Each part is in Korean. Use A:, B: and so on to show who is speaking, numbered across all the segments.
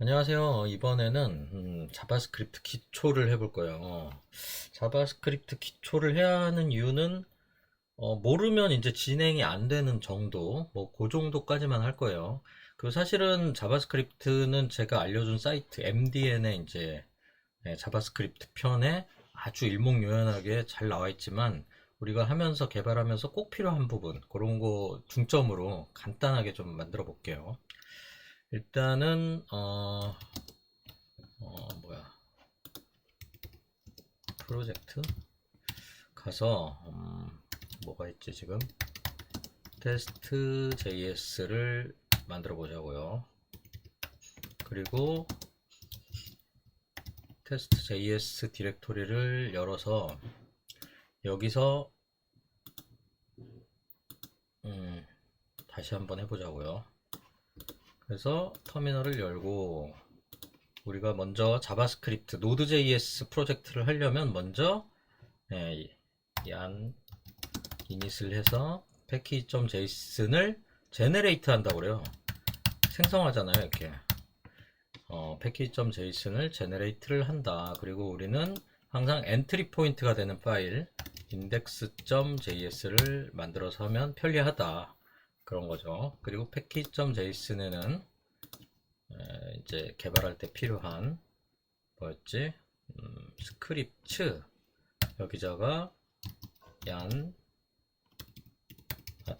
A: 안녕하세요. 이번에는 자바스크립트 기초를 해볼 거예요. 자바스크립트 기초를 해야 하는 이유는 모르면 이제 진행이 안 되는 정도, 뭐 그 정도까지만 할 거예요. 그 사실은 자바스크립트는 제가 알려준 사이트 MDN에 이제 자바스크립트 편에 아주 일목요연하게 잘 나와 있지만 우리가 하면서 개발하면서 꼭 필요한 부분 그런 거 중점으로 간단하게 좀 만들어 볼게요. 일단은 뭐야, 프로젝트 가서 뭐가 있지 지금. 테스트 JS를 만들어 보자고요. 그리고 테스트 JS 디렉토리를 열어서 여기서 다시 한번 해보자고요. 그래서 터미널을 열고 우리가 먼저 자바스크립트 노드.js 프로젝트를 하려면 먼저 얀 이닛을 해서 패키지.json을 제네레이트 한다고 그래요. 생성하잖아요, 이렇게. 패키지.json을 제네레이트를 한다. 그리고 우리는 항상 엔트리 포인트가 되는 파일 index.js를 만들어서 하면 편리하다. 그런 거죠. 그리고 패키지.json에는 이제 개발할 때 필요한 뭐였지? 스크립트 여기다가 얀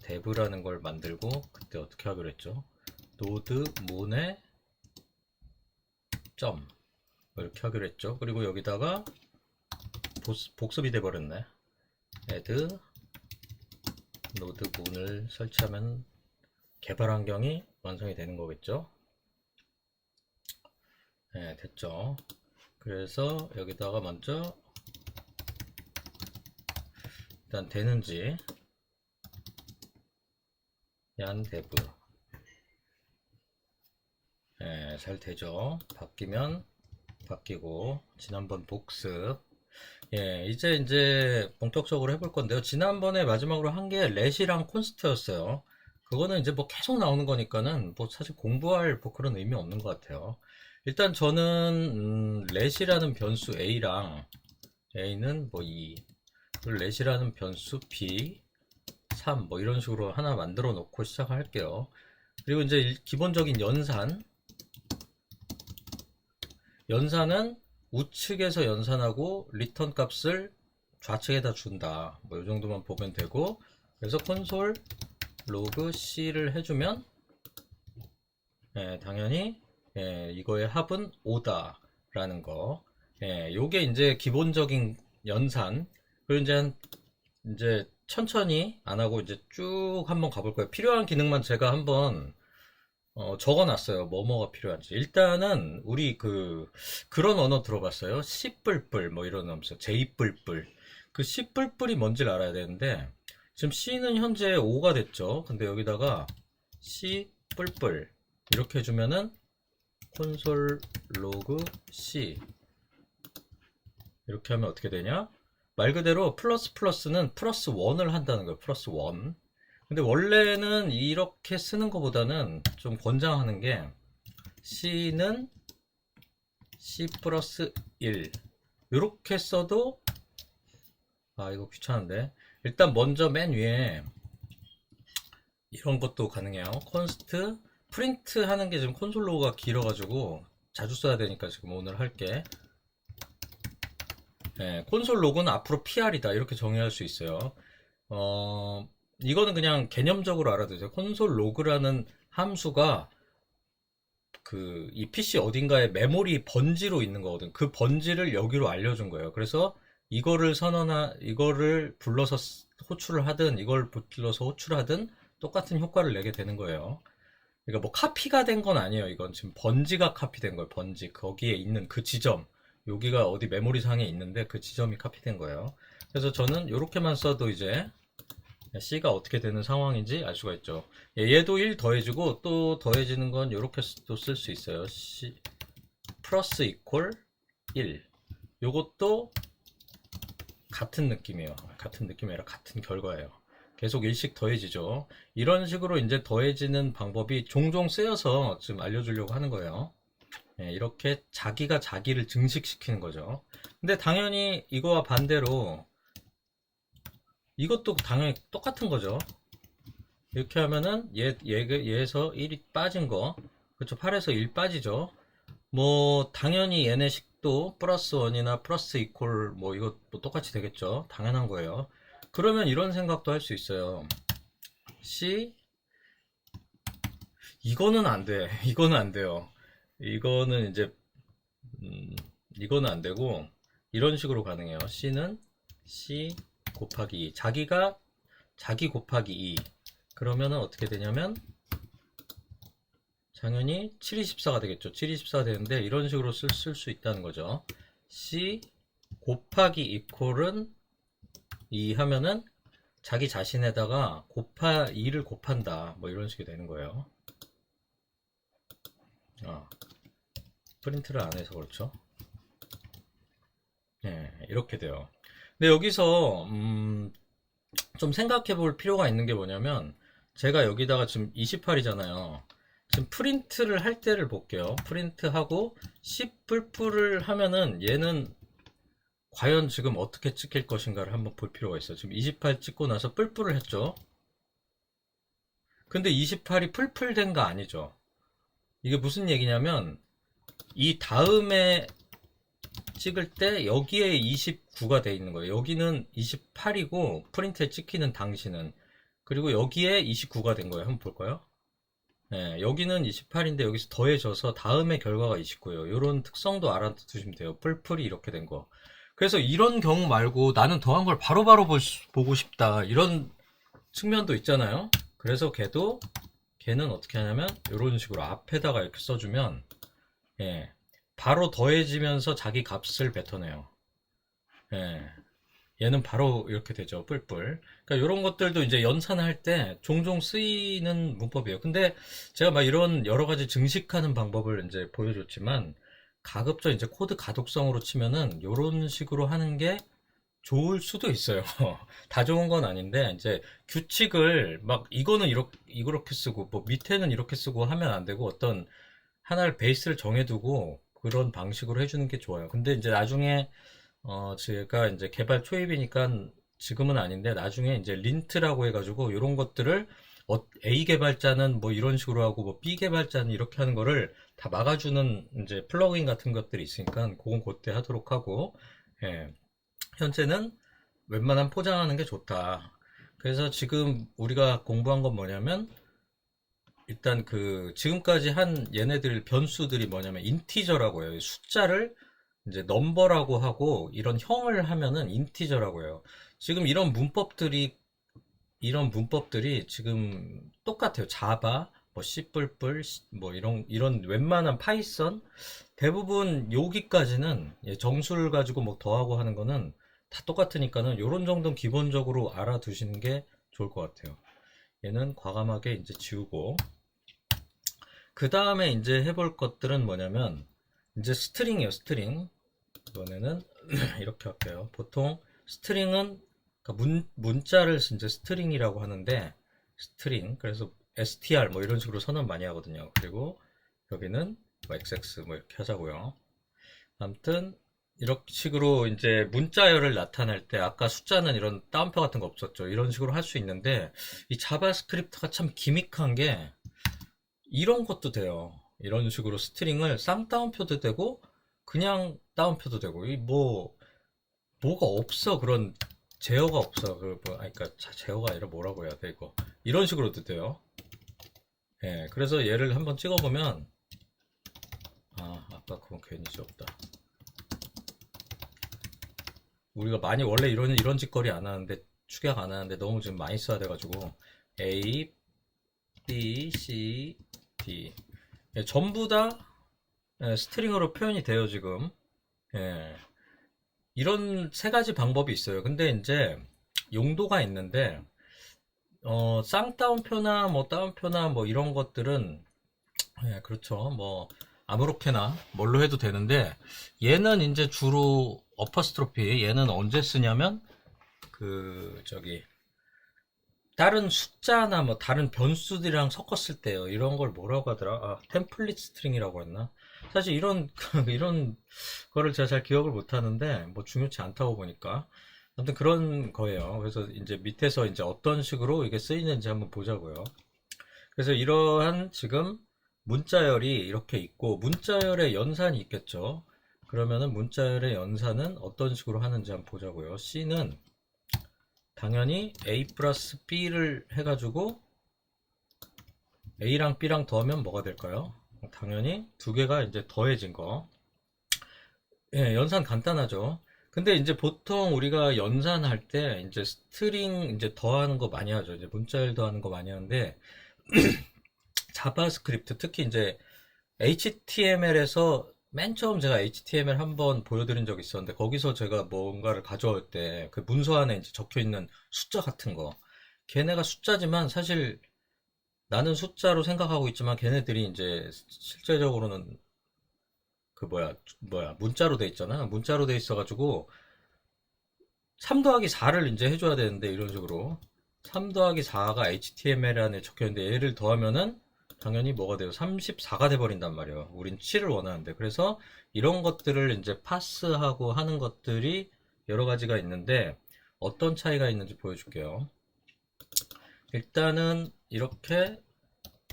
A: dev라는 걸 만들고 그때 어떻게 하기로 했죠? 노드 문에 점 이렇게 하기로 했죠. 그리고 여기다가 복습이 돼 버렸네. add 노드 문을 설치하면 개발 환경이 완성이 되는 거겠죠. 네, 됐죠. 그래서 여기다가 먼저 일단 되는지 얀 dev. 네, 잘 되죠. 바뀌면 바뀌고 지난번 복습. 이제 본격적으로 해볼 건데요. 지난번에 마지막으로 한 게 렛이랑 콘스트였어요. 그거는 이제 뭐 계속 나오는 거니까는 뭐 사실 공부할 뭐 그런 의미 없는 것 같아요. 일단 저는 렛이라는 변수 a랑 a는 뭐 2, 그리고 렛이라는 변수 b 3 뭐 이런 식으로 하나 만들어 놓고 시작할게요. 그리고 이제 기본적인 연산은 우측에서 연산하고 리턴 값을 좌측에다 준다. 뭐 이 정도만 보면 되고, 그래서 콘솔 로그 C를 해주면 당연히 이거의 합은 5다라는 거. 요게 이제 기본적인 연산. 그리고 이제 천천히 안 하고 이제 쭉 한번 가볼 거예요. 필요한 기능만 제가 한번 적어놨어요. 뭐가 필요한지. 일단은 우리 그런 언어 들어봤어요. C 뿔뿔 뭐 이런 언어 없어요. J 뿔뿔. 그 C 뿔뿔이 뭔지를 알아야 되는데 지금 C는 현재 5가 됐죠. 근데 여기다가 C 뿔뿔 이렇게 해주면은 콘솔 로그 C 이렇게 하면 어떻게 되냐? 말 그대로 플러스는 플러스 1을 한다는 거예요. 플러스 1. 근데 원래는 이렇게 쓰는 것보다는 좀 권장하는 게 C는 C 플러스 1 이렇게 써도 이거 귀찮은데 일단 먼저 맨 위에 이런 것도 가능해요. const 프린트 하는 게 지금 콘솔 로그가 길어가지고 자주 써야 되니까 지금 오늘 할게. 콘솔 로그는 앞으로 PR이다 이렇게 정의할 수 있어요. 이거는 그냥 개념적으로 알아두세요. 콘솔 로그라는 함수가 이 PC 어딘가에 메모리 번지로 있는 거거든. 그 번지를 여기로 알려준 거예요. 그래서 이거를 불러서 호출을 하든 이걸 불러서 호출하든 똑같은 효과를 내게 되는 거예요. 그러니까 뭐 카피가 된 건 아니에요. 이건 지금 번지가 카피된 거예요. 번지. 거기에 있는 그 지점. 여기가 어디 메모리 상에 있는데 그 지점이 카피된 거예요. 그래서 저는 이렇게만 써도 이제 C가 어떻게 되는 상황인지 알 수가 있죠. 얘도 1 더해지고 또 더해지는 건 이렇게 또 쓸 수 있어요. C 플러스 이퀄 1. 요것도 같은 느낌이에요. 같은 느낌이 아니라 같은 결과예요. 계속 일씩 더해지죠. 이런 식으로 이제 더해지는 방법이 종종 쓰여서 지금 알려주려고 하는 거예요. 예, 이렇게 자기가 자기를 증식시키는 거죠. 근데 당연히 이거와 반대로 이것도 당연히 똑같은 거죠. 이렇게 하면은 얘에서 1이 빠진 거, 그렇죠. 8에서 1 빠지죠. 뭐 당연히 얘네 식도 플러스 1이나 플러스 이퀄 뭐 이거 뭐 똑같이 되겠죠. 당연한 거예요. 그러면 이런 생각도 할 수 있어요. C 이거는 안 돼. 이거는 안 돼요. 이거는 이제 이거는 안 되고 이런 식으로 가능해요. C는 C 곱하기 2. 자기가 자기 곱하기 2. 그러면은 어떻게 되냐면 당연히 7, 24가 되겠죠. 7, 24가 되는데 이런 식으로 쓸 수 있다는 거죠. C 곱하기 이퀄은 2 하면은 자기 자신에다가 2를 곱한다. 뭐 이런 식이 되는 거예요. 프린트를 안 해서 그렇죠. 네, 이렇게 돼요. 근데 여기서 좀 생각해 볼 필요가 있는 게 뭐냐면 제가 여기다가 지금 28이잖아요. 지금 프린트를 할 때를 볼게요. 프린트하고 C 뿔뿔을 하면은 얘는 과연 지금 어떻게 찍힐 것인가를 한번 볼 필요가 있어요. 지금 28 찍고 나서 뿔뿔을 했죠. 근데 28이 풀풀된 거 아니죠. 이게 무슨 얘기냐면 이 다음에 찍을 때 여기에 29가 돼 있는 거예요. 여기는 28이고 프린트에 찍히는 당시는, 그리고 여기에 29가 된 거예요. 한번 볼까요? 네, 여기는 28인데 여기서 더해져서 다음에 결과가 29예요. 이런 특성도 알아두시면 돼요. 풀풀이 이렇게 된 거. 그래서 이런 경우 말고 나는 더한 걸 바로바로 보고 싶다, 이런 측면도 있잖아요. 그래서 걔는 어떻게 하냐면 이런 식으로 앞에다가 이렇게 써주면 예, 바로 더해지면서 자기 값을 뱉어내요. 예, 얘는 바로 이렇게 되죠. 뿔뿔. 그러니까 이런 것들도 이제 연산할 때 종종 쓰이는 문법이에요. 근데 제가 막 이런 여러 가지 증식하는 방법을 이제 보여줬지만 가급적 이제 코드 가독성으로 치면은 이런 식으로 하는 게 좋을 수도 있어요. 다 좋은 건 아닌데 이제 규칙을 막 이거는 이렇게 쓰고 뭐 밑에는 이렇게 쓰고 하면 안 되고 어떤 하나를 베이스를 정해두고 그런 방식으로 해주는 게 좋아요. 근데 이제 나중에 제가 이제 개발 초입이니까 지금은 아닌데 나중에 이제 린트라고 해가지고 이런 것들을 A 개발자는 뭐 이런 식으로 하고 뭐 B 개발자는 이렇게 하는 거를 다 막아주는 이제 플러그인 같은 것들이 있으니까 그건 그때 하도록 하고, 예. 현재는 웬만하면 포장하는 게 좋다. 그래서 지금 우리가 공부한 건 뭐냐면 일단 그 지금까지 한 얘네들 변수들이 뭐냐면 인티저라고 해요. 숫자를 이제 넘버라고 하고 이런 형을 하면은 인티저라고 해요. 지금 이런 문법들이 지금 똑같아요. 자바, 뭐 C++, 뭐 이런 웬만한 파이썬 대부분 여기까지는 정수를 가지고 뭐 더하고 하는 거는 다 똑같으니까는 요런 정도는 기본적으로 알아두시는 게 좋을 것 같아요. 얘는 과감하게 이제 지우고 그 다음에 이제 해볼 것들은 뭐냐면 이제 스트링이에요. 스트링. 이번에는 이렇게 할게요. 보통 스트링은 그러니까 문자를 이제 스트링이라고 하는데 스트링, 그래서 str 뭐 이런 식으로 선언 많이 하거든요. 그리고 여기는 뭐 xx 뭐 이렇게 하자고요. 아무튼 이런 식으로 이제 문자열을 나타낼 때 아까 숫자는 이런 따옴표 같은 거 없었죠. 이런 식으로 할 수 있는데 이 자바스크립트가 참 기믹한 게 이런 것도 돼요. 이런 식으로 스트링을 쌍따옴표도 되고 그냥 따옴표도 되고 이 뭐가 없어. 그런 제어가 없어. 그러니까 제어가 아니라 뭐라고 해야 돼 이거. 이런 식으로도 돼요. 예, 그래서 얘를 한번 찍어보면 아까 그건 괜히 지웠다. 우리가 많이 원래 이런 짓거리 안 하는데 축약 안 하는데 너무 지금 많이 써야 돼가지고 A, B, C, D 예, 전부 다 스트링으로 표현이 돼요 지금. 예, 이런 세 가지 방법이 있어요. 근데 이제 용도가 있는데 쌍따옴표나 뭐 따옴표나 뭐 이런 것들은 예, 그렇죠. 뭐 아무렇게나 뭘로 해도 되는데 얘는 이제 주로 어퍼스트로피 얘는 언제 쓰냐면 그 저기 다른 숫자나 뭐 다른 변수들이랑 섞었을 때요. 이런 걸 뭐라고 하더라? 아, 템플릿 스트링이라고 했나? 사실 이런 이런 거를 제가 잘 기억을 못 하는데 뭐 중요치 않다고 보니까 아무튼 그런 거예요. 그래서 이제 밑에서 이제 어떤 식으로 이게 쓰이는지 한번 보자고요. 그래서 이러한 지금 문자열이 이렇게 있고 문자열의 연산이 있겠죠. 그러면은 문자열의 연산은 어떤 식으로 하는지 한번 보자고요. C는 당연히 A 플러스 B를 해가지고 A랑 B랑 더하면 뭐가 될까요? 당연히 두 개가 이제 더해진 거. 예, 연산 간단하죠. 근데 이제 보통 우리가 연산할 때 이제 스트링 이제 더하는 거 많이 하죠. 이제 문자열 더하는 거 많이 하는데 자바스크립트 특히 이제 HTML에서 맨 처음 제가 HTML 한번 보여드린 적이 있었는데 거기서 제가 뭔가를 가져올 때 그 문서 안에 이제 적혀 있는 숫자 같은 거 걔네가 숫자지만 사실 나는 숫자로 생각하고 있지만 걔네들이 이제 실제적으로는 그 뭐야 문자로 돼 있잖아. 문자로 돼 있어가지고 3 더하기 4를 이제 해줘야 되는데 이런 식으로 3 더하기 4가 HTML 안에 적혀 있는데 얘를 더하면은 당연히 뭐가 돼요? 34가 돼버린단 말이에요. 우린 7을 원하는데. 그래서 이런 것들을 이제 파스하고 하는 것들이 여러 가지가 있는데 어떤 차이가 있는지 보여줄게요. 일단은 이렇게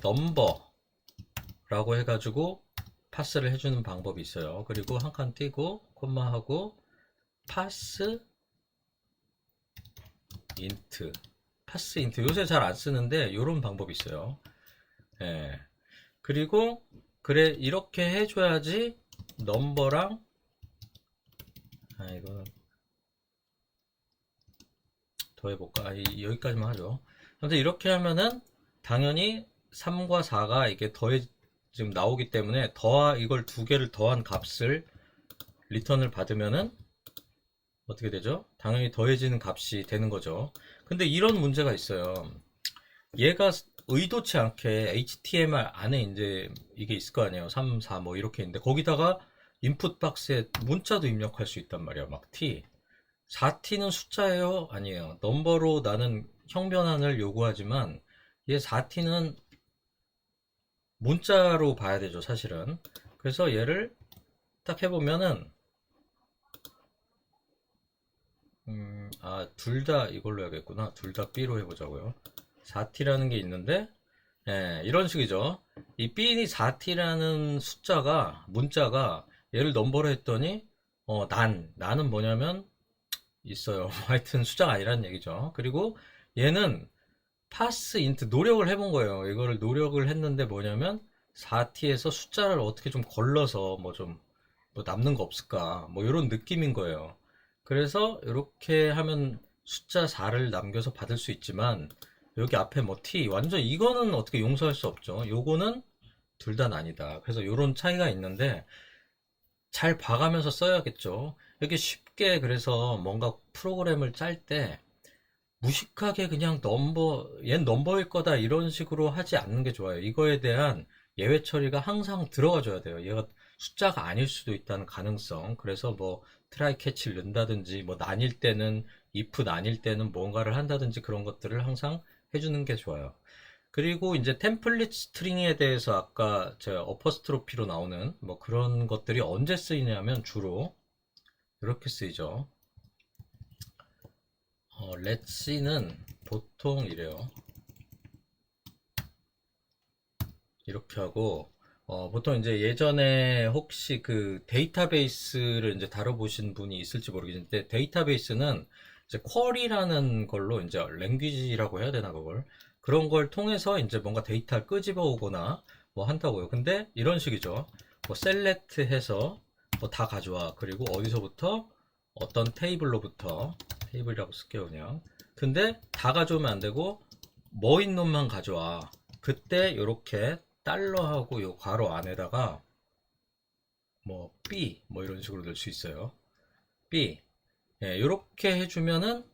A: 넘버라고 해가지고 파스를 해주는 방법이 있어요. 그리고 한 칸 띄고 콤마하고 파스 인트 파스 인트 요새 잘 안 쓰는데 이런 방법이 있어요. 예. 그리고 그래 이렇게 해줘야지 넘버랑 이거는 더 해볼까? 여기까지만 하죠. 아무튼 이렇게 하면은 당연히 3과 4가 이게 지금 나오기 때문에 이걸 두 개를 더한 값을 리턴을 받으면은 어떻게 되죠? 당연히 더해지는 값이 되는 거죠. 근데 이런 문제가 있어요. 얘가 의도치 않게 HTML 안에 이제 이게 있을 거 아니에요. 3, 4 뭐 이렇게 있는데 거기다가 인풋 박스에 문자도 입력할 수 있단 말이에요. 막 T. 4T는 숫자예요? 아니에요. 넘버로 나는 형변환을 요구하지만 얘 4T는 문자로 봐야 되죠, 사실은. 그래서 얘를 딱 해보면은 둘 다 이걸로 해야겠구나. 둘 다 B로 해보자고요. 4T라는 게 있는데 이런 식이죠. 이 B니 4T라는 문자가 얘를 넘버로 했더니 나는 뭐냐면 있어요. 하여튼 숫자가 아니라는 얘기죠. 그리고 얘는 파스 인트 노력을 해본 거예요. 이거를 노력을 했는데 뭐냐면 4T에서 숫자를 어떻게 좀 걸러서 뭐 남는 거 없을까 뭐 이런 느낌인 거예요. 그래서 이렇게 하면 숫자 4를 남겨서 받을 수 있지만 여기 앞에 뭐 T 완전 이거는 어떻게 용서할 수 없죠. 요거는 둘 다 아니다. 그래서 이런 차이가 있는데 잘 봐가면서 써야겠죠. 이렇게 쉽게 그래서 뭔가 프로그램을 짤 때 무식하게 그냥 얘는 넘버일 거다 이런 식으로 하지 않는 게 좋아요. 이거에 대한 예외 처리가 항상 들어가줘야 돼요. 얘가 숫자가 아닐 수도 있다는 가능성. 그래서 뭐 트라이 캐치를 넣는다든지 뭐 나뉠 때는 if 나뉠 때는 뭔가를 한다든지 그런 것들을 항상 해주는 게 좋아요. 그리고 이제 템플릿 스트링에 대해서 아까 제가 어퍼스트로피로 나오는 뭐 그런 것들이 언제 쓰이냐면 주로 이렇게 쓰이죠. let's는 보통 이래요. 이렇게 하고 보통 이제 예전에 혹시 그 데이터베이스를 이제 다뤄보신 분이 있을지 모르겠는데 데이터베이스는 이제 쿼리라는 걸로 이제 랭귀지라고 해야 되나 그걸 그런 걸 통해서 이제 뭔가 데이터를 끄집어 오거나 뭐 한다고요. 근데 이런 식이죠. 뭐 셀렉트 해서 뭐 다 가져와. 그리고 어디서부터 어떤 테이블이라고 쓸게요 그냥. 근데 다 가져오면 안 되고 뭐인 놈만 가져와. 그때 이렇게 달러하고 요 괄호 안에다가 뭐 B 뭐 이런 식으로 넣을 수 있어요. B 이렇게 해주면은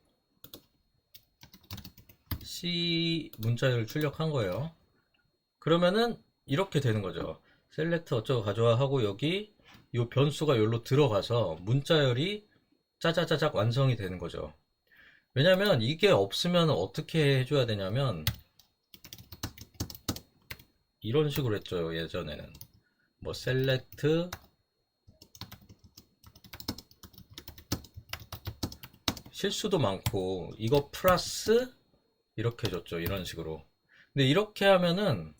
A: C 문자열을 출력한 거예요. 그러면은 이렇게 되는 거죠. 셀렉트 어쩌고 가져와 하고 여기 요 변수가 여기로 들어가서 문자열이 짜자자작 완성이 되는 거죠. 왜냐면 이게 없으면 어떻게 해줘야 되냐면 이런 식으로 했죠. 예전에는 뭐 셀렉트 실수도 많고 이거 플러스 이렇게 줬죠. 이런 식으로. 근데 이렇게 하면은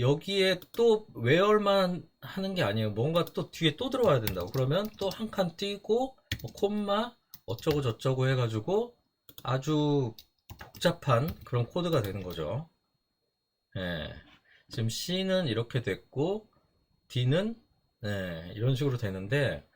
A: 여기에 또 외열만 하는 게 아니에요. 뭔가 또 뒤에 또 들어와야 된다고. 그러면 또 한 칸 띄고 뭐 콤마 어쩌고 저쩌고 해가지고 아주 복잡한 그런 코드가 되는 거죠. 예. 지금 C는 이렇게 됐고 D는 이런 식으로 되는데,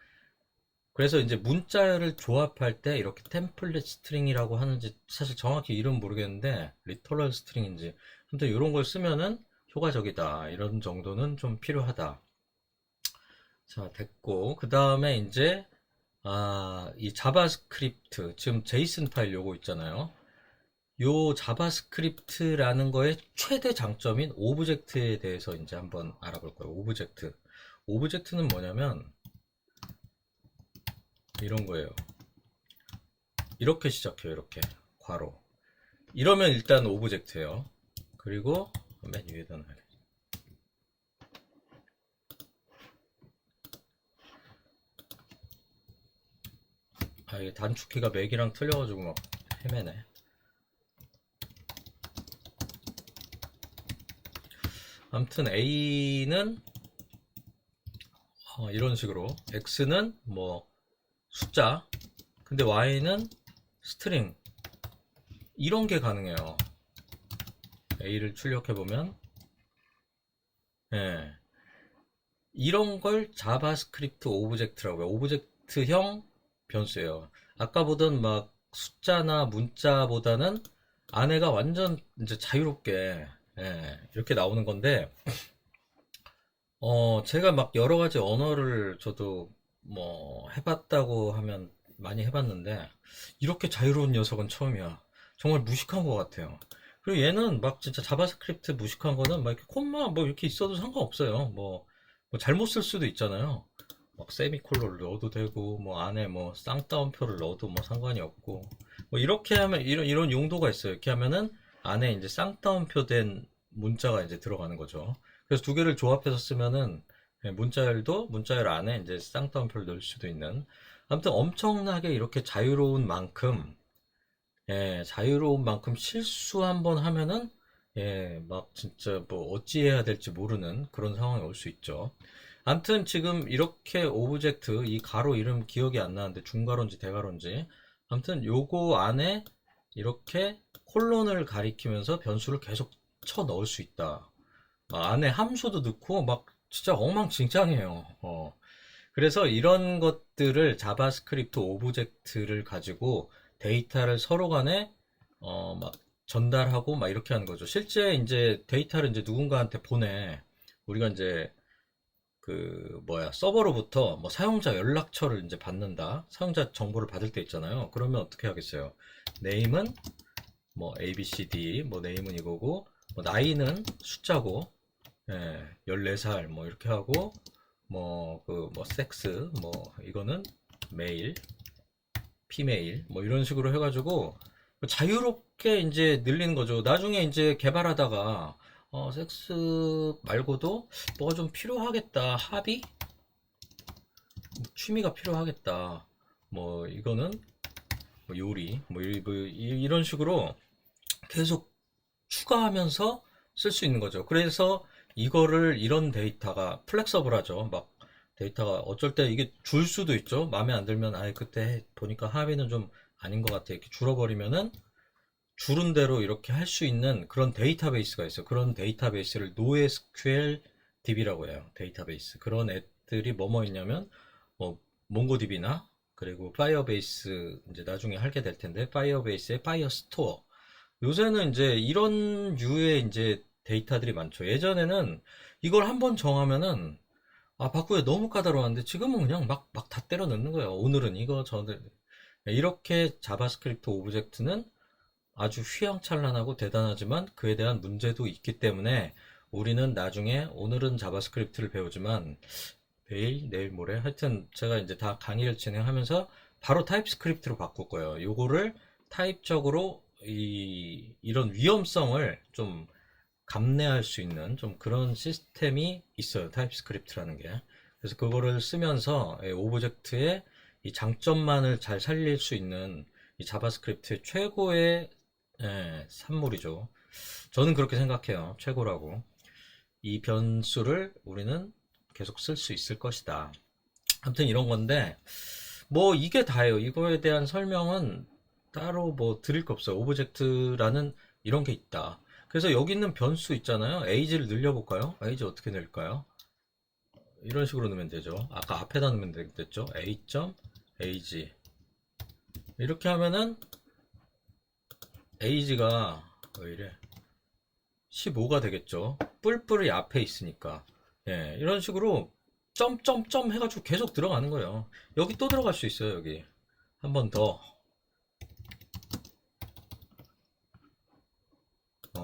A: 그래서 이제 문자를 조합할 때 이렇게 템플릿 스트링이라고 하는지 사실 정확히 이름 모르겠는데 리터럴 스트링인지 아무튼 이런 걸 쓰면은 효과적이다, 이런 정도는 좀 필요하다. 자, 됐고 그 다음에 이제 이 자바스크립트, 지금 제이슨 파일 요거 있잖아요. 요 자바스크립트라는 거의 최대 장점인 오브젝트에 대해서 이제 한번 알아볼 거예요. 오브젝트는 뭐냐면 이런 거예요. 이렇게 시작해요. 이렇게 괄호. 이러면 일단 오브젝트예요. 그리고 맨 위에다 놔야 돼. 이게 단축키가 맥이랑 틀려가지고 막 헤매네. 아무튼 A는 이런 식으로, X는 뭐 숫자, 근데 Y는 스트링, 이런 게 가능해요. A를 출력해보면, 예, 이런 걸 자바스크립트 오브젝트라고 해요. 오브젝트형 변수예요. 아까 보던 막 숫자나 문자보다는 안에가 완전 이제 자유롭게, 이렇게 나오는 건데, 제가 막 여러 가지 언어를 저도 뭐 해봤다고 하면 많이 해봤는데, 이렇게 자유로운 녀석은 처음이야. 정말 무식한 것 같아요. 그리고 얘는 막 진짜 자바스크립트 무식한 거는 막 이렇게 콤마 뭐 이렇게 있어도 상관없어요. 뭐 잘못 쓸 수도 있잖아요. 막 세미콜론을 넣어도 되고, 뭐 안에 뭐 쌍따옴표를 넣어도 뭐 상관이 없고, 뭐 이렇게 하면 이런 용도가 있어요. 이렇게 하면은 안에 이제 쌍따옴표 된 문자가 이제 들어가는 거죠. 그래서 두 개를 조합해서 쓰면은 문자열 안에 이제 쌍따옴표를 넣을 수도 있는. 아무튼 엄청나게 이렇게 자유로운 만큼 실수 한번 하면은 막 진짜 뭐 어찌해야 될지 모르는 그런 상황이 올 수 있죠. 아무튼 지금 이렇게 오브젝트, 이 가로 이름 기억이 안 나는데 중가로인지 대가로인지, 아무튼 요거 안에 이렇게 콜론을 가리키면서 변수를 계속 쳐 넣을 수 있다. 막 안에 함수도 넣고 막 진짜 엉망진창이에요. 그래서 이런 것들을 자바스크립트 오브젝트를 가지고 데이터를 서로 간에 막 전달하고 막 이렇게 하는 거죠. 실제 이제 데이터를 이제 누군가한테 보내. 우리가 이제 서버로부터 뭐 사용자 연락처를 이제 받는다. 사용자 정보를 받을 때 있잖아요. 그러면 어떻게 하겠어요? 네임은 뭐 ABCD, 뭐 네임은 이거고, 뭐 나이는 숫자고, 14살 뭐 이렇게 하고, 뭐 섹스 뭐 이거는 메일, 피메일 뭐 이런 식으로 해가지고 자유롭게 이제 늘리는 거죠. 나중에 이제 개발하다가 섹스 말고도 뭐가 좀 필요하겠다, 합의, 취미가 필요하겠다, 뭐 이거는 뭐 요리 뭐 이런 식으로 계속 추가하면서 쓸 수 있는 거죠. 그래서 이거를, 이런 데이터가 플렉서블하죠. 막 데이터가 어쩔 때 이게 줄 수도 있죠. 마음에 안 들면 그때 보니까 합의는 좀 아닌 것 같아, 이렇게 줄어버리면은 주른 대로 이렇게 할 수 있는 그런 데이터베이스가 있어요. 그런 데이터베이스를 NoSQL DB라고 해요. 데이터베이스. 그런 애들이 뭐뭐 있냐면 뭐 몽고DB나, 그리고 파이어베이스, 이제 나중에 하게 될 텐데 파이어베이스의 파이어스토어. 요새는 이제 이런 류의 이제 데이터들이 많죠. 예전에는 이걸 한번 정하면은 바꾸기 너무 까다로웠는데 지금은 그냥 막 다 때려 넣는 거예요. 오늘은 이거 저들, 이렇게 자바스크립트 오브젝트는 아주 휘황찬란하고 대단하지만 그에 대한 문제도 있기 때문에 우리는 나중에, 오늘은 자바스크립트를 배우지만 내일 모레 하여튼 제가 이제 다 강의를 진행하면서 바로 타입스크립트로 바꿀 거예요. 요거를 타입적으로 이런 위험성을 좀 감내할 수 있는 좀 그런 시스템이 있어요. 타입스크립트라는 게. 그래서 그거를 쓰면서 오브젝트의 이 장점만을 잘 살릴 수 있는 이 자바스크립트의 최고의 산물이죠. 저는 그렇게 생각해요. 최고라고. 이 변수를 우리는 계속 쓸 수 있을 것이다. 아무튼 이런 건데, 뭐 이게 다예요. 이거에 대한 설명은 따로 뭐 드릴 거 없어요. 오브젝트라는 이런 게 있다. 그래서 여기 있는 변수 있잖아요. age를 늘려볼까요? age 어떻게 낼까요? 이런 식으로 넣으면 되죠. 아까 앞에다 넣으면 됐죠. a.age 이렇게 하면은 age가 왜 이래 15가 되겠죠. 뿔뿔이 앞에 있으니까. 예, 이런 식으로 점점점 해가지고 계속 들어가는 거예요. 여기 또 들어갈 수 있어요. 여기 한 번 더.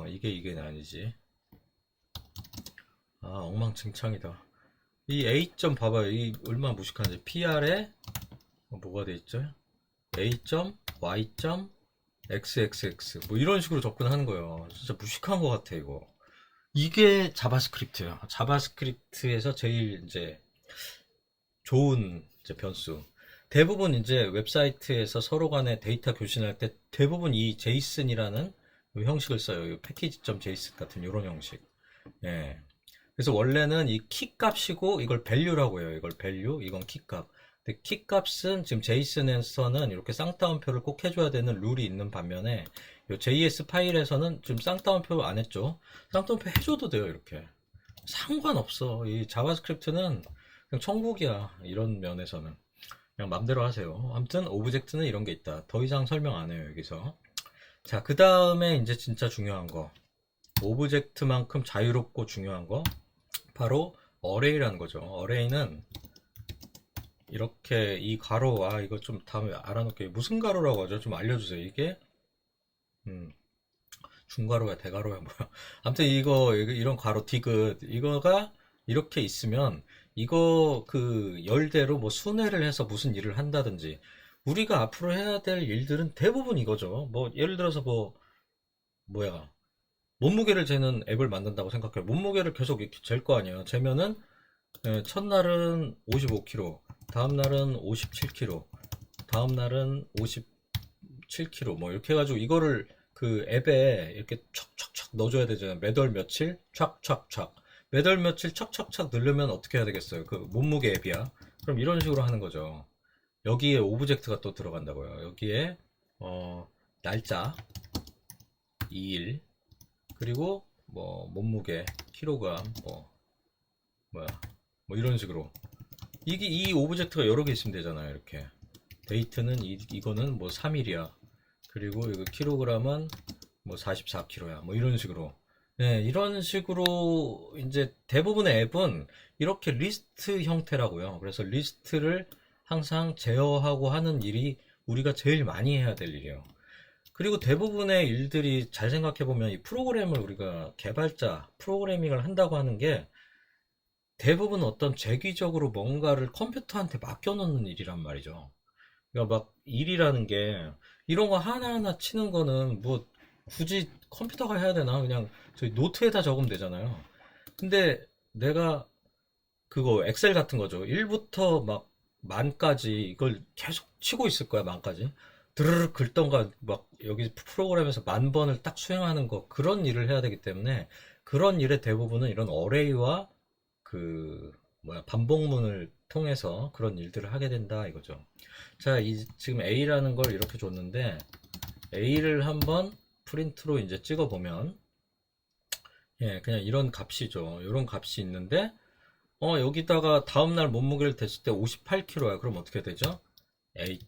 A: 이게 아니지. 아, 엉망진창이다. 이 A 점 봐봐요. 이 얼마나 무식한지. PR에 뭐가 돼 있죠? A 점, Y 점, XXX 뭐 이런 식으로 접근하는 거예요. 진짜 무식한 것 같아 이거. 이게 자바스크립트예요. 자바스크립트에서 제일 이제 좋은 이제 변수. 대부분 이제 웹사이트에서 서로 간에 데이터 교신할 때 대부분 이 제이슨이라는 형식을 써요. 패키지.json 같은 이런 형식. 예. 그래서 원래는 이 키 값이고 이걸 value라고 해요. 이걸 value, 이건 키 값. 근데 키 값은 지금 제이슨에서는 이렇게 쌍따옴표를 꼭 해줘야 되는 룰이 있는 반면에 이 JS 파일에서는 지금 쌍따옴표 안 했죠. 쌍따옴표 해줘도 돼요. 이렇게 상관없어. 이 자바스크립트는 그냥 천국이야. 이런 면에서는 그냥 맘대로 하세요. 아무튼 오브젝트는 이런 게 있다. 더 이상 설명 안 해요. 여기서. 자, 그 다음에 이제 진짜 중요한 거. 오브젝트만큼 자유롭고 중요한 거. 바로 어레이라는 거죠. 어레이는 이렇게 이 가로, 이거 좀 다음에 알아놓을게요. 무슨 가로라고 하죠? 좀 알려주세요. 이게 중가로야 대가로야 뭐야. 아무튼 이런 가로 디귿 이거가 이렇게 있으면 이거 그 열대로 뭐 순회를 해서 무슨 일을 한다든지 우리가 앞으로 해야 될 일들은 대부분 이거죠. 뭐 예를 들어서 뭐야 몸무게를 재는 앱을 만든다고 생각해요. 몸무게를 계속 이렇게 잴 거 아니에요. 재면은 첫날은 55kg, 다음날은 57kg, 다음날은 57kg 뭐 이렇게 해가지고 이거를 그 앱에 이렇게 촥촥촥 넣어줘야 되잖아요. 매달 며칠 촥촥촥 매달 며칠 촥촥촥 늘려면 어떻게 해야 되겠어요? 그 몸무게 앱이야. 그럼 이런 식으로 하는 거죠. 여기에 오브젝트가 또 들어간다고요. 여기에 날짜 2일 그리고 뭐 몸무게 킬로그램 뭐야 뭐 이런 식으로 이 오브젝트가 여러 개 있으면 되잖아요. 이렇게 데이트는 이거는 뭐 3일이야. 그리고 이거 킬로그램은 뭐 44kg야. 뭐 이런 식으로. 네, 이런 식으로 이제 대부분의 앱은 이렇게 리스트 형태라고요. 그래서 리스트를 항상 제어하고 하는 일이 우리가 제일 많이 해야 될 일이에요. 그리고 대부분의 일들이 잘 생각해보면 이 프로그램을 우리가 프로그래밍을 한다고 하는 게 대부분 어떤 재기적으로 뭔가를 컴퓨터한테 맡겨놓는 일이란 말이죠. 그러니까 막 일이라는 게 이런 거 하나하나 치는 거는 뭐 굳이 컴퓨터가 해야 되나? 그냥 저희 노트에다 적으면 되잖아요. 근데 내가 그거 엑셀 같은 거죠. 1부터 막 만까지 이걸 계속 치고 있을 거야, 만까지. 드르륵 긁던가 막 여기 프로그램에서 만 번을 딱 수행하는 거 그런 일을 해야 되기 때문에 그런 일의 대부분은 이런 어레이와 그 뭐야 반복문을 통해서 그런 일들을 하게 된다 이거죠. 자, 지금 A라는 걸 이렇게 줬는데 A를 한번 프린트로 이제 찍어 보면 그냥 이런 값이죠. 이런 값이 있는데 여기다가 다음날 몸무게를 댔을 때 58kg야. 그럼 어떻게 되죠? A.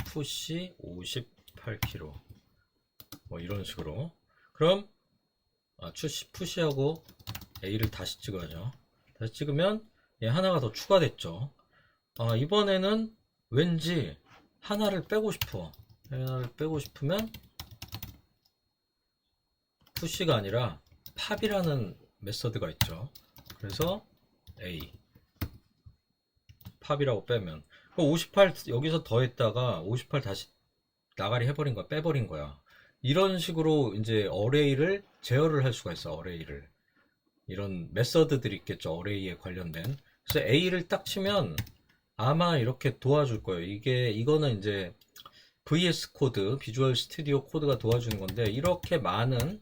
A: 푸시 58kg 뭐 이런 식으로. 그럼 푸시하고 A를 다시 찍어야죠. 다시 찍으면 하나가 더 추가됐죠. 이번에는 왠지 하나를 빼고 싶어. 하나를 빼고 싶으면 푸시가 아니라 팝이라는 메서드가 있죠. 그래서 A 팝이라고 빼면 58 여기서 더했다가 58 다시 나가리 해버린 거야, 빼버린 거야. 이런 식으로 이제 어레이를 제어를 할 수가 있어, 어레이를. 이런 메서드들이 있겠죠, 어레이에 관련된. 그래서 A를 딱 치면 아마 이렇게 도와줄 거예요. 이거는 이제 VS 코드, 비주얼 스튜디오 코드가 도와주는 건데, 이렇게 많은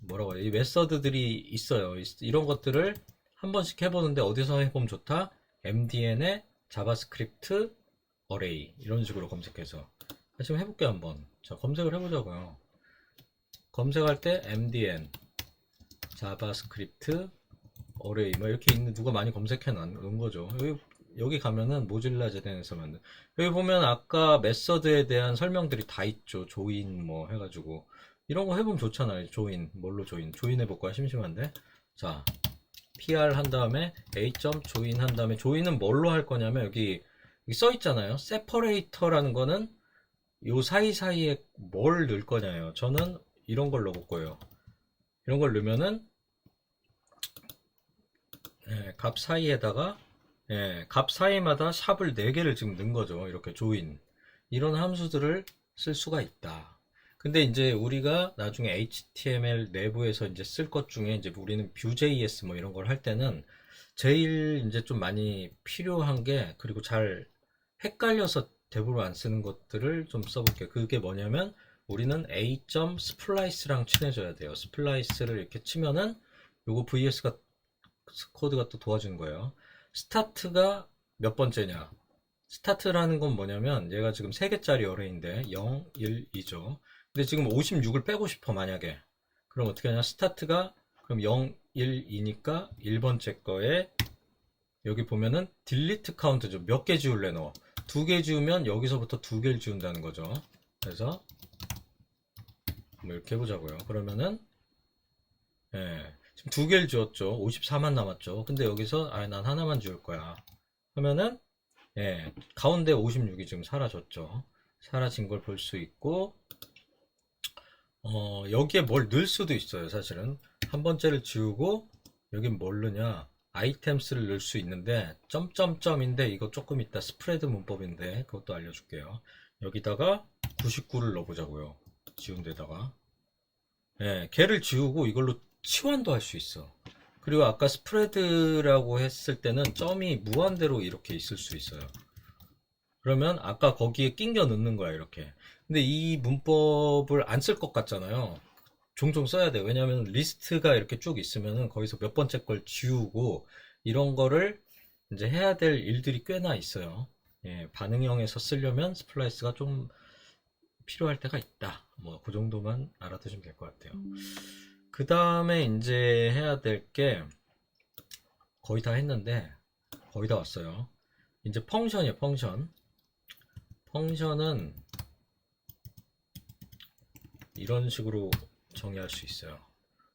A: 뭐라고 해야, 이 메서드들이 있어요. 이런 것들을 한 번씩 해보는데 어디서 해보면 좋다? MDN의 자바스크립트 어레이 이런 식으로 검색해서 지금 해볼게요. 한번 자, 검색을 해보자고요. 검색할 때 MDN 자바스크립트 어레이 뭐 이렇게 있는, 누가 많이 검색해 놓은 거죠. 여기 가면은 모질라 제덴에서 만든, 여기 보면 아까 메서드에 대한 설명들이 다 있죠. 조인 뭐 해가지고 이런 거 해보면 좋잖아요. 조인, 뭘로 조인 해볼까요? 심심한데. 자, PR 한 다음에 A.join 한 다음에, 조인은 뭘로 할 거냐면 여기 써 있잖아요. 세퍼레이터라는 거는 요 사이사이에 뭘 넣을 거냐요. 저는 이런 걸 넣을 거예요. 이런 걸 넣으면은 값 사이에다가 값 사이마다 샵을 4개를 지금 넣은 거죠. 이렇게 조인. 이런 함수들을 쓸 수가 있다. 근데 이제 우리가 나중에 HTML 내부에서 이제 쓸 것 중에 이제 우리는 Vue.js 뭐 이런 걸 할 때는 제일 이제 좀 많이 필요한 게, 그리고 잘 헷갈려서 대부분 안 쓰는 것들을 좀 써볼게요. 그게 뭐냐면 우리는 A.splice랑 친해져야 돼요. 스플라이스를 이렇게 치면은 요거 VS가 코드가 또 도와주는 거예요. 스타트가 몇 번째냐? 스타트라는 건 뭐냐면 얘가 지금 3개짜리 어레이인데 0, 1, 2죠. 근데 지금 56을 빼고 싶어 만약에. 그럼 어떻게 하냐? 스타트가 그럼 0, 1, 2니까 1번째 거에 여기 보면은 딜리트 카운트죠. 몇 개 지울래 너? 2개 지우면 여기서부터 2개를 지운다는 거죠. 그래서 뭐 이렇게 해보자고요. 그러면은 지금 2개를 지웠죠. 54만 남았죠. 근데 여기서 난 하나만 지울 거야. 그러면은 가운데 56이 지금 사라졌죠. 사라진 걸 볼 수 있고, 여기에 뭘 넣을 수도 있어요. 사실은 한 번째를 지우고 여긴 뭘 넣냐, 아이템스를 넣을 수 있는데 점점점인데 이거 조금 이따 스프레드 문법인데 그것도 알려줄게요. 여기다가 99를 넣어보자고요. 지운 데다가 걔를 지우고 이걸로 치환도 할 수 있어. 그리고 아까 스프레드라고 했을 때는 점이 무한대로 이렇게 있을 수 있어요. 그러면 아까 거기에 끼겨 넣는 거야, 이렇게. 근데 이 문법을 안 쓸 것 같잖아요. 종종 써야 돼요. 왜냐하면 리스트가 이렇게 쭉 있으면은 거기서 몇 번째 걸 지우고 이런 거를 이제 해야 될 일들이 꽤나 있어요. 반응형에서 쓰려면 스플라이스가 좀 필요할 때가 있다. 뭐 그 정도만 알아두시면 될 것 같아요. 그 다음에 이제 해야 될 게 거의 다 했는데, 거의 다 왔어요. 이제 펑션이에요. 펑션은 이런 식으로 정의할 수 있어요.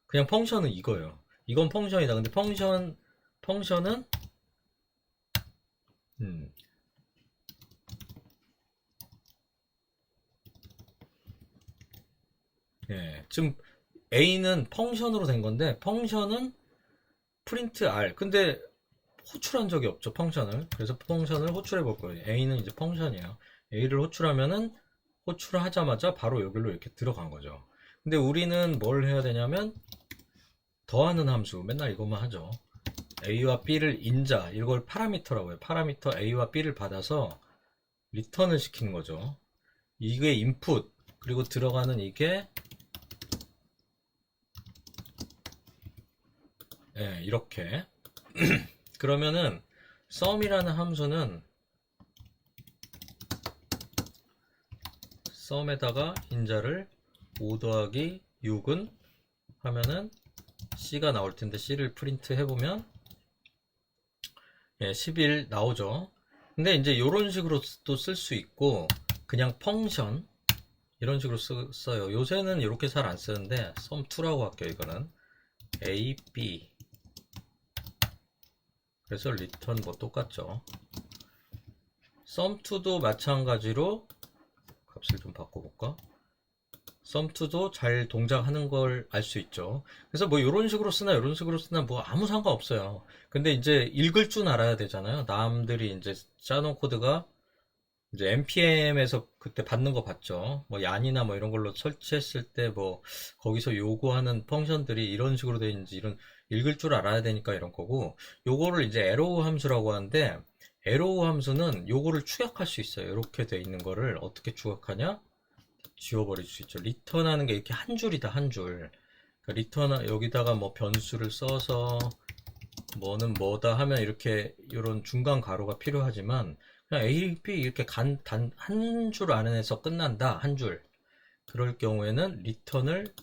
A: 그냥 펑션은 이거예요. 이건 펑션이다. 근데 펑션은 지금 A는 펑션으로 된 건데, 펑션은 프린트 R. 근데 호출한 적이 없죠, 펑션을. 그래서 펑션을 호출해 볼 거예요. A는 이제 펑션이에요. A를 호출하면은 호출하자마자 바로 여기로 이렇게 들어간 거죠. 근데 우리는 뭘 해야 되냐면 더하는 함수, 맨날 이것만 하죠. A와 B를 인자, 이걸 파라미터라고 해요. 파라미터 A와 B를 받아서 리턴을 시키는 거죠. 이게 인풋, 그리고 들어가는 이게 이렇게 그러면은 sum이라는 함수는 sum에다가 인자를 5 더하기 6은 하면은 C가 나올 텐데, C를 프린트 해보면 11 나오죠. 근데 이제 이런 식으로 또 쓸 수 있고, 그냥 펑션 이런 식으로 써요. 요새는 이렇게 잘 안 쓰는데 sum2라고 할게요. 이거는 A, B, 그래서 리턴 뭐 똑같죠. sum2도 마찬가지로 값을 좀 바꿔볼까? sum2도 잘 동작하는 걸 알 수 있죠. 그래서 뭐 이런 식으로 쓰나 이런 식으로 쓰나 뭐 아무 상관없어요. 근데 이제 읽을 줄 알아야 되잖아요. 남들이 이제 짜놓은 코드가 이제 npm에서 그때 받는 거 봤죠. 뭐 얀이나 뭐 이런 걸로 설치했을 때 뭐 거기서 요구하는 펑션들이 이런 식으로 되어 있는지 이런 읽을 줄 알아야 되니까 이런 거고, 요거를 이제 arrow 함수라고 하는데, arrow 함수는 요거를 추격할 수 있어요. 이렇게 돼 있는 거를 어떻게 추격하냐? 지워버릴 수 있죠. 리턴하는 게 이렇게 한 줄이다, 한 줄. 그러니까 리턴 여기다가 뭐 변수를 써서 뭐는 뭐다 하면 이렇게 이런 중간 가로가 필요하지만, 그냥 A, B 이렇게 한 줄 안에서 끝난다, 한 줄. 그럴 경우에는 리턴을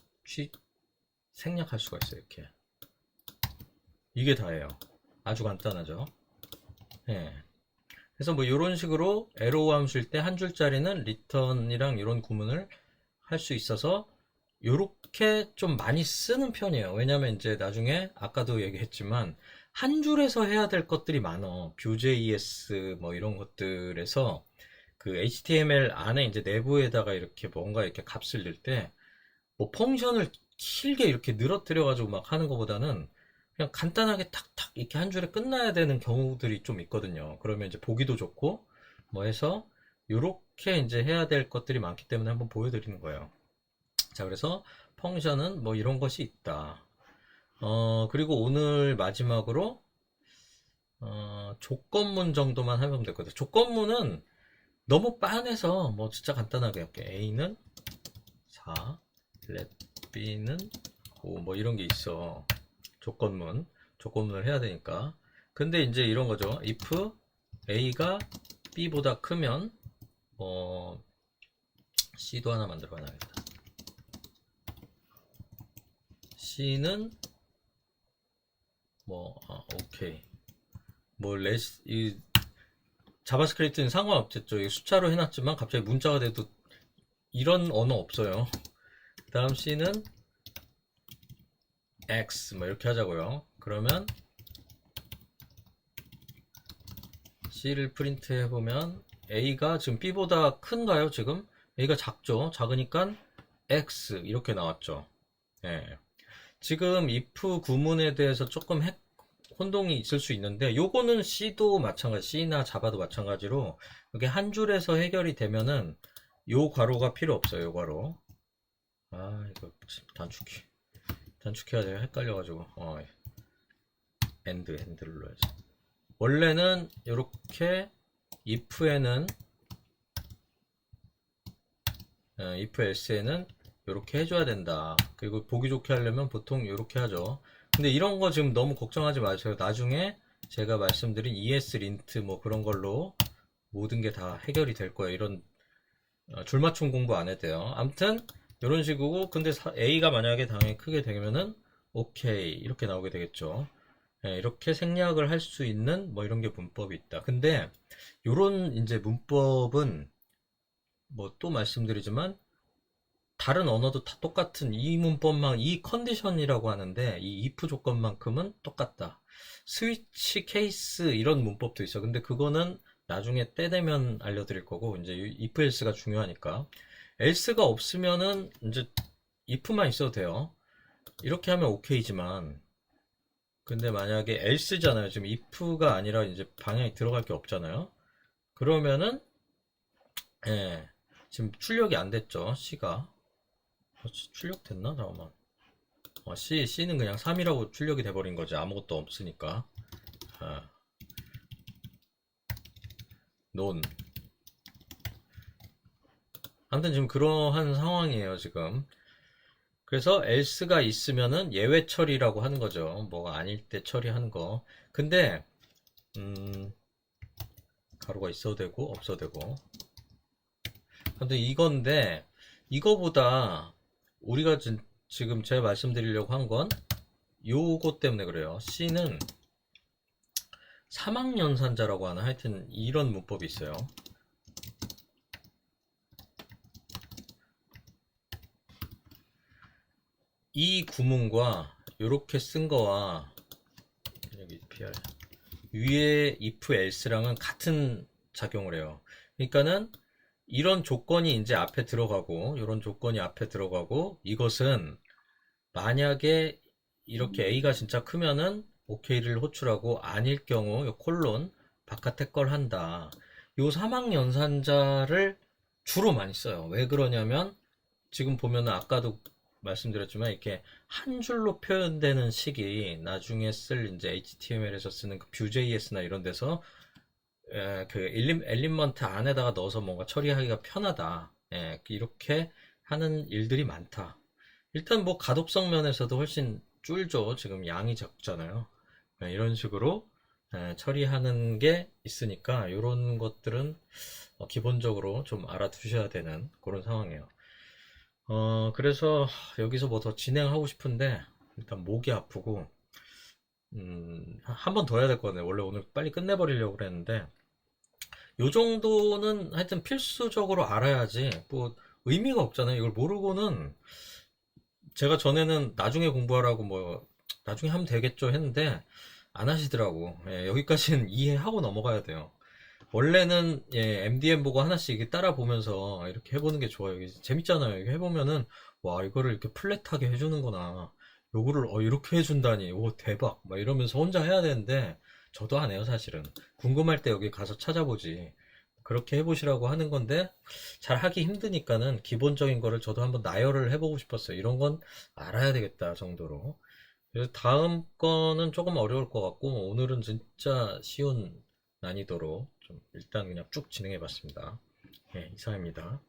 A: 생략할 수가 있어요. 이렇게. 이게 다예요. 아주 간단하죠. 예. 그래서 뭐 이런 식으로 arrow 함수일 때 한 줄짜리는 리턴이랑 이런 구문을 할 수 있어서 요렇게 좀 많이 쓰는 편이에요. 왜냐면 이제 나중에 아까도 얘기했지만 한 줄에서 해야 될 것들이 많어. Vue.js 뭐 이런 것들에서 그 HTML 안에 이제 내부에다가 이렇게 뭔가 이렇게 값을 넣을 때 뭐 펑션을 길게 이렇게 늘어뜨려 가지고 막 하는 것보다는 그냥 간단하게 탁탁 이렇게 한 줄에 끝나야 되는 경우들이 좀 있거든요. 그러면 이제 보기도 좋고 뭐 해서 요렇게 이제 해야 될 것들이 많기 때문에 한번 보여드리는 거예요. 자, 그래서 펑션은 뭐 이런 것이 있다. 그리고 오늘 마지막으로 조건문 정도만 하면 되거든요. 조건문은 너무 빤해서 뭐 진짜 간단하게 할게. A는 4, let B는 5, 뭐 이런 게 있어. 조건문을 해야 되니까. 근데 이제 이런 거죠. if A가 B보다 크면 뭐 C도 하나 만들어 놔야겠다. C는 뭐 오케이. 뭐 이 자바스크립트는 상관없겠죠. 이 숫자로 해놨지만 갑자기 문자가 돼도 이런 언어 없어요. 그 다음 C는 X 뭐 이렇게 하자고요. 그러면 C를 프린트 해보면 A가 지금 B보다 큰가요? 지금 A가 작죠. 작으니까 X 이렇게 나왔죠. 예. 지금 if 구문에 대해서 조금 혼동이 있을 수 있는데, 요거는 C도 마찬가지, C나 자바도 마찬가지로 이게 한 줄에서 해결이 되면은 요 괄호가 필요 없어요. 요 괄호. 이거 단축해야 돼요. 헷갈려가지고. 엔드를 눌러야지. 원래는 이렇게 if에는 if else에는 이렇게 해줘야 된다. 그리고 보기 좋게 하려면 보통 이렇게 하죠. 근데 이런 거 지금 너무 걱정하지 마세요. 나중에 제가 말씀드린 ESLint 뭐 그런 걸로 모든 게 다 해결이 될 거예요. 이런 줄맞춤 공부 안 해도 돼요. 아무튼 이런 식이고, 근데 A가 만약에 당연히 크게 되면은 오케이 이렇게 나오게 되겠죠. 이렇게 생략을 할 수 있는 뭐 이런 게 문법이 있다. 근데 이런 이제 문법은 뭐 또 말씀드리지만 다른 언어도 다 똑같은 이 문법만, 이 컨디션이라고 하는데 이 if 조건만큼은 똑같다. 스위치 케이스 이런 문법도 있어. 근데 그거는 나중에 때 되면 알려드릴 거고, 이제 if else가 중요하니까. else가 없으면은 이제 if만 있어도 돼요. 이렇게 하면 오케이지만, 근데 만약에 else잖아요. 지금 if가 아니라 이제 방향이 들어갈 게 없잖아요. 그러면은 예, 지금 출력이 안 됐죠. C가. 출력됐나? 잠깐만. C는 그냥 3이라고 출력이 돼버린 거지. 아무것도 없으니까. 논. 아무튼 지금 그러한 상황이에요, 지금. 그래서 else가 있으면은 예외 처리라고 하는 거죠. 뭐가 아닐 때 처리하는 거. 근데, 가로가 있어도 되고, 없어도 되고. 근데 이건데, 이거보다 우리가 지금 제가 말씀드리려고 한 건 요거 때문에 그래요. C는 3학년산자라고 하는 하여튼 이런 문법이 있어요. 이 구문과 요렇게 쓴 거와 여기 PR 위에 if else랑은 같은 작용을 해요. 그러니까는 이런 조건이 이제 앞에 들어가고 이런 조건이 앞에 들어가고, 이것은 만약에 이렇게 A가 진짜 크면은 OK를 호출하고 아닐 경우 요 콜론 바깥에 걸 한다. 요 사망 연산자를 주로 많이 써요. 왜 그러냐면 지금 보면은 아까도 말씀드렸지만 이렇게 한 줄로 표현되는 식이 나중에 쓸 이제 HTML에서 쓰는 그 Vue.js나 이런 데서 그 엘리먼트 안에다가 넣어서 뭔가 처리하기가 편하다. 이렇게 하는 일들이 많다. 일단 뭐 가독성 면에서도 훨씬 줄죠. 지금 양이 적잖아요. 이런 식으로 처리하는 게 있으니까 이런 것들은 기본적으로 좀 알아두셔야 되는 그런 상황이에요. 그래서 여기서 뭐 더 진행하고 싶은데 일단 목이 아프고 한 번 더 해야 될 것 같네요. 원래 오늘 빨리 끝내버리려고 그랬는데 요 정도는 하여튼 필수적으로 알아야지 뭐 의미가 없잖아요. 이걸 모르고는 제가 전에는 나중에 공부하라고 뭐 나중에 하면 되겠죠 했는데 안 하시더라고. 여기까지는 이해하고 넘어가야 돼요. 원래는 MDM 보고 하나씩 이렇게 따라 보면서 이렇게 해보는 게 좋아요. 이게 재밌잖아요. 이게 해보면은 와 이거를 이렇게 플랫하게 해주는구나. 요거를 이렇게 해준다니. 오 대박. 막 이러면서 혼자 해야 되는데 저도 안 해요 사실은. 궁금할 때 여기 가서 찾아보지. 그렇게 해보시라고 하는 건데 잘 하기 힘드니까는 기본적인 거를 저도 한번 나열을 해보고 싶었어요. 이런 건 알아야 되겠다 정도로. 그래서 다음 거는 조금 어려울 것 같고 오늘은 진짜 쉬운 난이도로 좀 일단 그냥 쭉 진행해 봤습니다. 이상입니다.